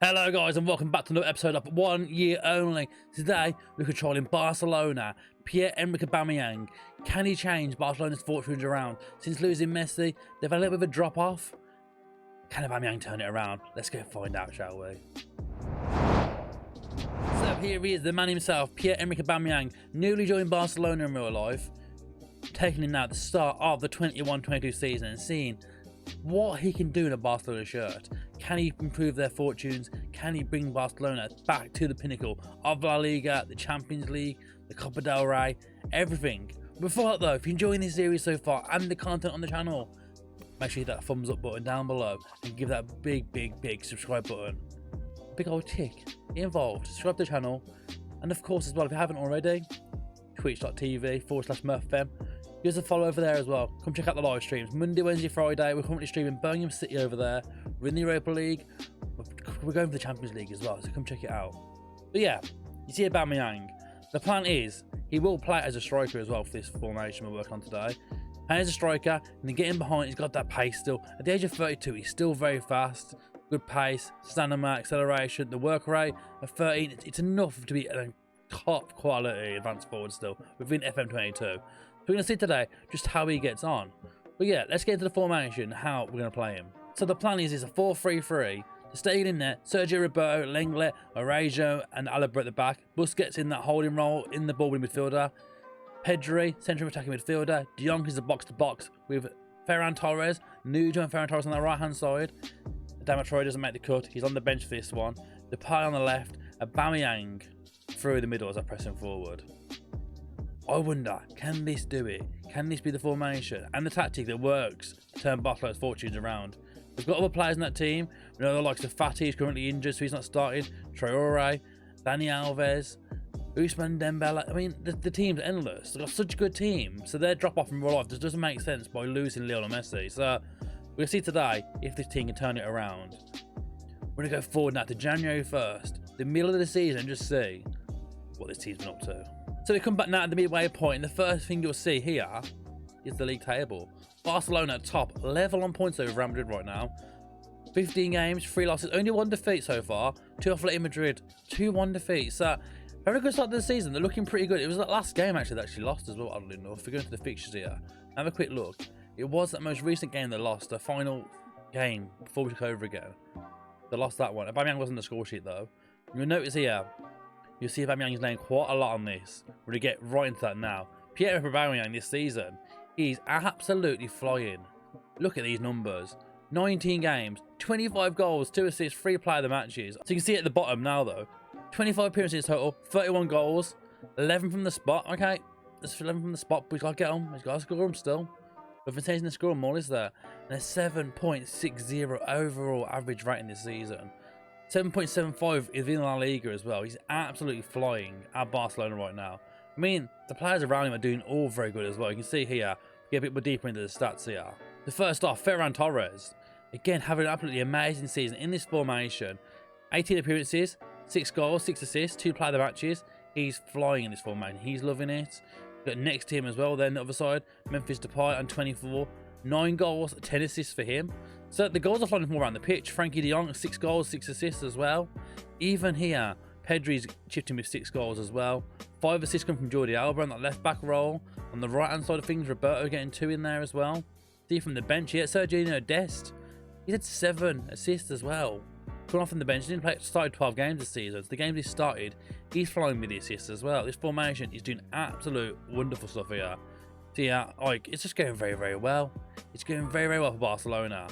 Hello guys and welcome back to another episode of 1 Year Only. Today we're controlling Barcelona. Pierre-Emerick Aubameyang. Can he change Barcelona's fortunes around? Since losing Messi, they've had a little bit of a drop off. Can Aubameyang turn it around? Let's go find out, shall we? So here he is, the man himself, Pierre-Emerick Aubameyang, newly joined Barcelona in real life, taking in now at the start of the 21-22 season and seeing what he can do in a Barcelona shirt. Can he improve their fortunes? Can he bring Barcelona back to the pinnacle of La Liga, the Champions League, the Copa del Rey, everything? Before that though, if you're enjoying this series so far and the content on the channel, make sure you hit that thumbs up button down below and give that big subscribe button a big old tick. Get involved, subscribe to the channel, and of course as well, if you haven't already, twitch.tv/Murph FM. Give us a follow over there as well. Come check out the live streams. Monday, Wednesday, Friday. We're currently streaming Birmingham City over there. We're in the Europa League. We're going for the Champions League as well, so come check it out. But yeah, you see Aubameyang. The plan is he will play as a striker as well for this formation we're working on today. And as a striker, and then get in behind, he's got that pace still. At the age of 32, he's still very fast. Good pace, stamina, acceleration, the work rate at 13. It's enough to be a top quality advanced forward still within FM22. We're going to see today just how he gets on. But yeah, let's get into the formation, how we're going to play him. So the plan is a 4-3-3. To stay in there, Sergio Roberto, Lenglet, Araujo and Alaba at the back. Busquets in that holding role in the ball with midfielder. Pedri, central attacking midfielder. De Jong is the box-to-box with Ferran Torres. Nuno and Ferran Torres on the right-hand side. Adama Traore doesn't make the cut. He's on the bench for this one. Depay on the left. Aubameyang through the middle as I press him forward. I wonder, can this do it? Can this be the formation and the tactic that works to turn Barcelona's fortunes around? We've got other players in that team. We know the likes of Fati, who's currently injured, so he's not starting. Traore, Dani Alves, Ousmane Dembele. I mean, the team's endless. They've got such a good team. So their drop-off in real life just doesn't make sense by losing Lionel Messi. So we'll see today if this team can turn it around. We're going to go forward now to January 1st, the middle of the season, and just see what this team's been up to. So we come back now at the midway point, and the first thing you'll see here is the league table. Barcelona at top, level on points over Real Madrid right now. 15 games, 3 losses, only 1 defeat so far. 2 off Atletico Madrid, 2-1 defeats. So very good start to the season. They're looking pretty good. It was that last game actually that actually lost as well, oddly enough. If we go into the fixtures here, have a quick look. It was that most recent game they lost, the final game before we took over again. They lost that one. Aubameyang wasn't the score sheet though. You'll notice here, you'll see Aubameyang is laying quite a lot on this. We're going to get right into that now. Pierre-Emerick Aubameyang this season, he's absolutely flying. Look at these numbers. 19 games, 25 goals, 2 assists, 3 player of the matches. So you can see at the bottom now though, 25 appearances total, 31 goals, 11 from the spot. Okay, that's 11 from the spot, but he's got to get them. He's got to score them still. But for taking the score more is there. And a 7.60 overall average rating this season. 7.75 is in La Liga as well. He's absolutely flying at Barcelona right now. I mean, the players around him are doing all very good as well. You can see here, get a bit more deeper into the stats here. The first off, Ferran Torres. Again, having an absolutely amazing season in this formation. 18 appearances, 6 goals, 6 assists, 2 player of the matches. He's flying in this formation. He's loving it. Got next to him as well, then the other side, Memphis Depay on 24. 9 goals, 10 assists for him. So the goals are flying from all around the pitch. Frankie de Jong, 6 goals, 6 assists as well. Even here, Pedri's chipped in with 6 goals as well. 5 assists come from Jordi Alba on that left back role. On the right hand side of things, Roberto getting 2 in there as well. See from the bench here, Sergio Dest, he had 7 assists as well. Coming off from the bench, he didn't started 12 games this season. So the games he started, he's flying with the assists as well. This formation is doing absolute wonderful stuff here. So yeah, like, it's just going very well. It's going very well for Barcelona.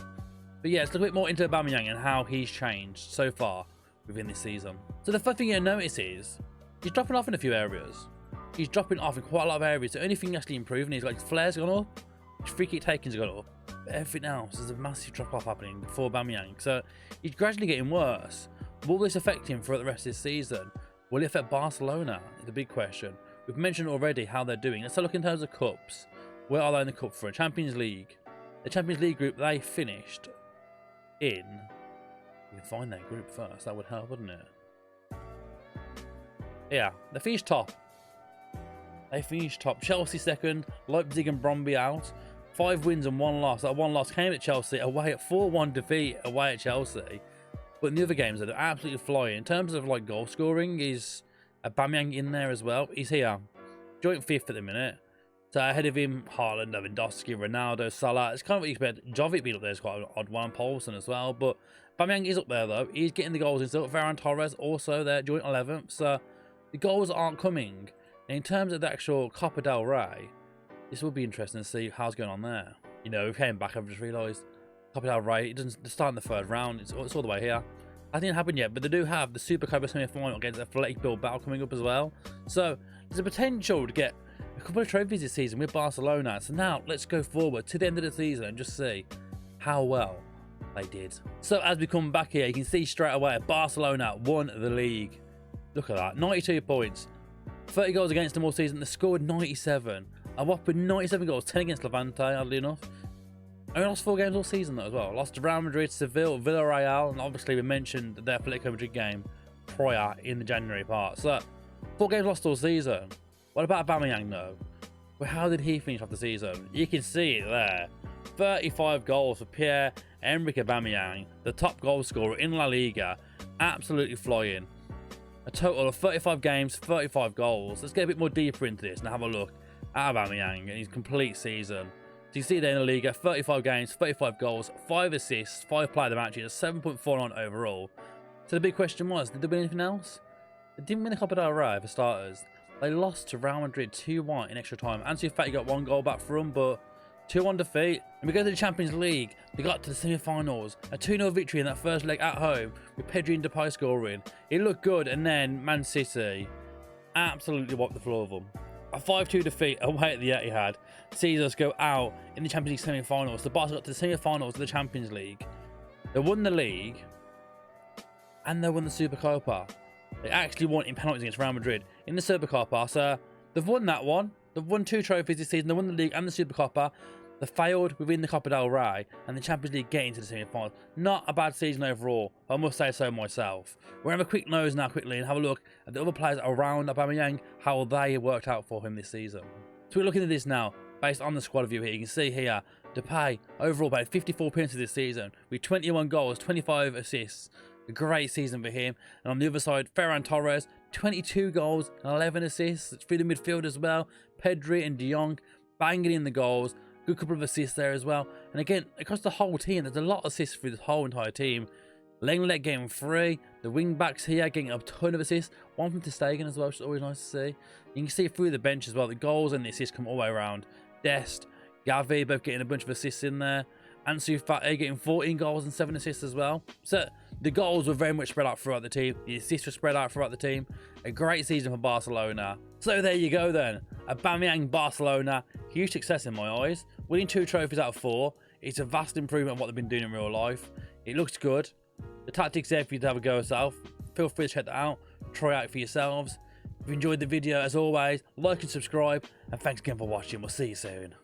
But yeah, let's look a bit more into Aubameyang and how he's changed so far within this season. So the first thing you'll notice is he's dropping off in a few areas. He's dropping off in quite a lot of areas. The only thing he's actually improving is like his flares gone up, his free kick taking's gone up. But everything else, there's a massive drop off happening for Aubameyang. So he's gradually getting worse. Will this affect him for the rest of this season? Will it affect Barcelona? Is the big question. We've mentioned already how they're doing. Let's have a look in terms of cups. Where are they in the cup for? Champions League. The Champions League group, they finished in... We can find that group first. That would help, wouldn't it? Yeah, they finished top. They finished top. Chelsea second. Leipzig and Bromby out. 5 wins and 1 loss. That 1 loss came at Chelsea away at 4-1 defeat away at Chelsea. But But in the other games, they're absolutely flying. In terms of like goal scoring, is Aubameyang in there as well? He's here, joint 5th at the minute. So ahead of him, Haaland, Lewandowski, Ronaldo, Salah. It's kind of what you expect. Jovic being up there is quite an odd one, Paulson as well. But Aubameyang is up there though. He's getting the goals himself. Ferran Torres also there, joint 11th. So the goals aren't coming. And in terms of the actual Copa del Rey, this will be interesting to see how's going on there. You know, we came back, I've just realised. Copa del Rey, it doesn't start in the 3rd round. It's all the way here. Hasn't even happened yet, but they do have the Super Copa semi-final against Athletic Bilbao coming up as well. So there's a potential to get a couple of trophies this season with Barcelona. So now let's go forward to the end of the season and just see how well they did. So as we come back here, you can see straight away Barcelona won the league. Look at that, 92 points, 30 goals against them all season. They scored 97. A whopping 97 goals, 10 against Levante, oddly enough. Only lost 4 games all season though as well. Lost to Real Madrid, Seville, Villarreal, and obviously we mentioned their Atletico Madrid game prior in the January part. So 4 games lost all season. What about Aubameyang though? Well, how did he finish off the season? You can see it there. 35 goals for Pierre-Emerick Aubameyang, the top goal scorer in La Liga, absolutely flying. A total of 35 games, 35 goals. Let's get a bit more deeper into this and have a look at Aubameyang and his complete season. So you see there in La Liga, 35 games, 35 goals, 5 assists, 5 player of the matches, 7.49 overall. So the big question was, did they win anything else? They didn't win the Copa del Rey for starters. They lost to Real Madrid 2-1 in extra time. Ansu Fati got 1 goal back for them, but 2-1 defeat. And we go to the Champions League. They got to the semi-finals. A 2-0 victory in that first leg at home with Pedri and Depay scoring. It looked good, and then Man City absolutely wiped the floor of them. A 5-2 defeat away at the Etihad sees us go out in the Champions League semi-finals. The Barca got to the semi-finals of the Champions League. They won the league, and they won the Super Copa. They actually won in penalties against Real Madrid in the Super Copa. So they've won that one. They've won 2 trophies this season. They won the league and the Super Copa. They failed within the Copa del Rey and the Champions League getting to the semi-finals. Not a bad season overall, I must say so myself. We're going to have a quick nose now quickly and have a look at the other players around Aubameyang, how they worked out for him this season. So we're looking at this now based on the squad view here. You can see here, Depay overall played 54 appearances this season with 21 goals, 25 assists. A great season for him. And on the other side, Ferran Torres, 22 goals and 11 assists through the midfield as well. Pedri and De Jong banging in the goals. Good couple of assists there as well. And again, across the whole team, there's a lot of assists through the whole entire team. Lenglet getting 3. The wing backs here getting a ton of assists. One from ter Stegen as well, which is always nice to see. You can see through the bench as well. The goals and the assists come all the way around. Dest, Gavi both getting a bunch of assists in there. Ansu Fati getting 14 goals and 7 assists as well. So the goals were very much spread out throughout the team. The assists were spread out throughout the team. A great season for Barcelona. So there you go then. Aubameyang, Barcelona. Huge success in my eyes. Winning 2 trophies out of 4. It's a vast improvement on what they've been doing in real life. It looks good. The tactics there for you to have a go yourself. Feel free to check that out. Try out for yourselves. If you enjoyed the video, as always, like and subscribe. And thanks again for watching. We'll see you soon.